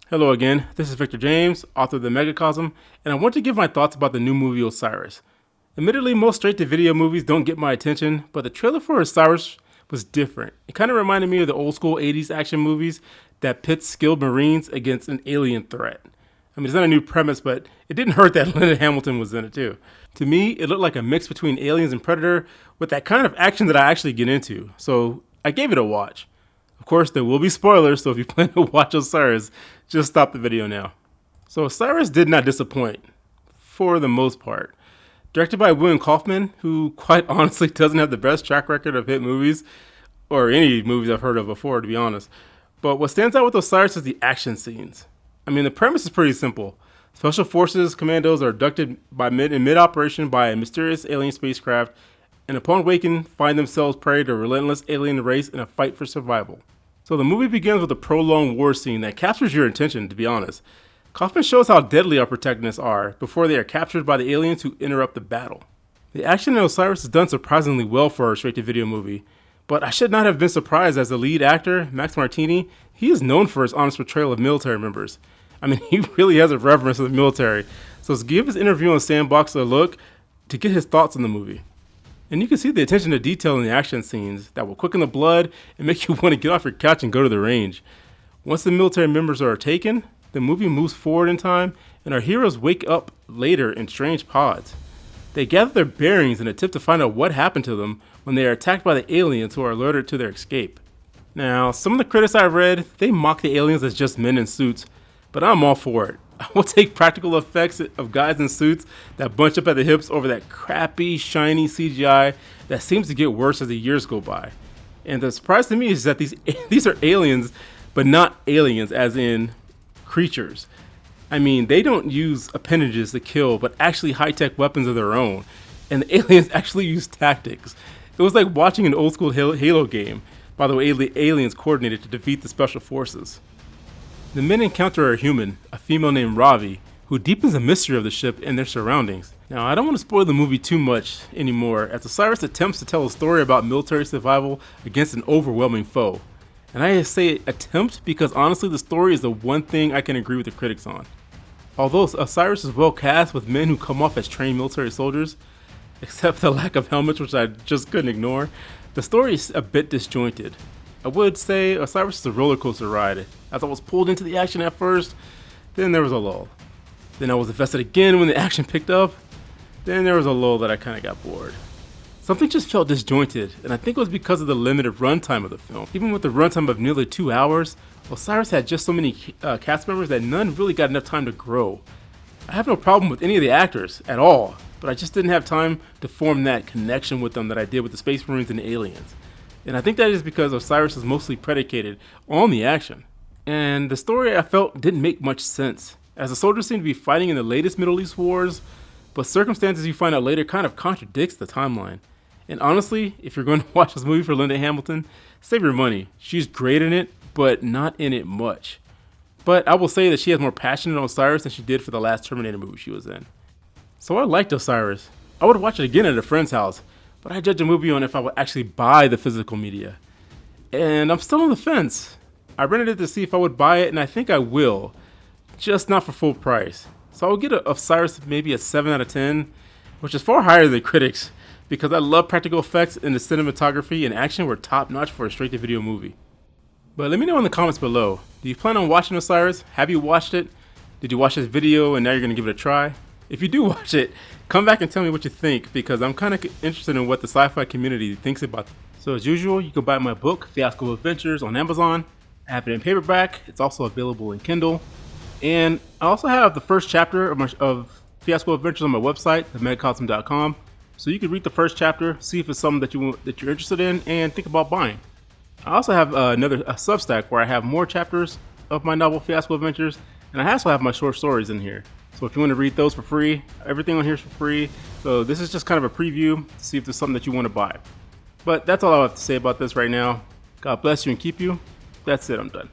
Hello again, this is Victor James, author of the Megacosm, and I want to give my thoughts about the new movie Osiris. Admittedly, most straight-to-video movies don't get my attention, but the trailer for Osiris was different. It kind of reminded me of the old-school 80s action movies that pit skilled Marines against an alien threat. I mean, it's not a new premise, but it didn't hurt that Linda Hamilton was in it too. To me, it looked like a mix between Aliens and Predator with that kind of action that I actually get into, so I gave it a watch. Of course, there will be spoilers, so if you plan to watch Osiris, just stop the video now. So Osiris did not disappoint, for the most part. Directed by William Kaufman, who quite honestly doesn't have the best track record of hit movies, or any movies I've heard of before, to be honest. But what stands out with Osiris is the action scenes. I mean, the premise is pretty simple. Special Forces commandos are abducted in mid-operation by a mysterious alien spacecraft, and upon waking, find themselves prey to a relentless alien race in a fight for survival. So the movie begins with a prolonged war scene that captures your attention, to be honest. Kaufman shows how deadly our protagonists are before they are captured by the aliens who interrupt the battle. The action in Osiris is done surprisingly well for a straight-to-video movie, but I should not have been surprised as the lead actor, Max Martini, he is known for his honest portrayal of military members. I mean, he really has a reverence for the military, so let's give his interview on Sandbox a look to get his thoughts on the movie. And you can see the attention to detail in the action scenes that will quicken the blood and make you want to get off your couch and go to the range. Once the military members are taken, the movie moves forward in time and our heroes wake up later in strange pods. They gather their bearings and attempt to find out what happened to them when they are attacked by the aliens who are alerted to their escape. Now, some of the critics I've read, they mock the aliens as just men in suits, but I'm all for it. I will take practical effects of guys in suits that bunch up at the hips over that crappy, shiny CGI that seems to get worse as the years go by. And the surprise to me is that these are aliens, but not aliens as in creatures. I mean, they don't use appendages to kill, but actually high-tech weapons of their own. And the aliens actually use tactics. It was like watching an old-school Halo game. By the way, aliens coordinated to defeat the special forces. The men encounter a human, a female named Ravi, who deepens the mystery of the ship and their surroundings. Now, I don't want to spoil the movie too much anymore, as Osiris attempts to tell a story about military survival against an overwhelming foe. And I say attempt because honestly the story is the one thing I can agree with the critics on. Although Osiris is well cast with men who come off as trained military soldiers, except the lack of helmets which I just couldn't ignore, the story is a bit disjointed. I would say Osiris is a roller coaster ride, as I was pulled into the action at first, then there was a lull. Then I was invested again when the action picked up, then there was a lull that I kind of got bored. Something just felt disjointed, and I think it was because of the limited runtime of the film. Even with the runtime of nearly 2 hours, Osiris had just so many cast members that none really got enough time to grow. I have no problem with any of the actors at all, but I just didn't have time to form that connection with them that I did with the Space Marines and the aliens. And I think that is because Osiris is mostly predicated on the action. And the story I felt didn't make much sense, as the soldiers seem to be fighting in the latest Middle East wars, but circumstances you find out later kind of contradicts the timeline. And honestly, if you're going to watch this movie for Linda Hamilton, save your money. She's great in it, but not in it much. But I will say that she has more passion in Osiris than she did for the last Terminator movie she was in. So I liked Osiris. I would watch it again at a friend's house, but I judge a movie on if I would actually buy the physical media. And I'm still on the fence. I rented it to see if I would buy it, and I think I will, just not for full price. So I will get Osiris maybe a 7 out of 10, which is far higher than critics, because I love practical effects and the cinematography and action were top notch for a straight-to-video movie. But let me know in the comments below, do you plan on watching Osiris? Have you watched it? Did you watch this video and now you're going to give it a try? If you do watch it, come back and tell me what you think, because I'm kind of interested in what the sci-fi community thinks about it. So as usual, you can buy my book, Fiasco Adventures, on Amazon. I have it in paperback. It's also available in Kindle. And I also have the first chapter of Fiasco Adventures on my website, themegacosm.com. So you can read the first chapter, see if it's something that you're interested in, and think about buying. I also have a Substack where I have more chapters of my novel Fiasco Adventures, and I also have my short stories in here. So if you want to read those for free, everything on here is for free. So this is just kind of a preview to see if there's something that you want to buy. But that's all I have to say about this right now. God bless you and keep you. That's it, I'm done.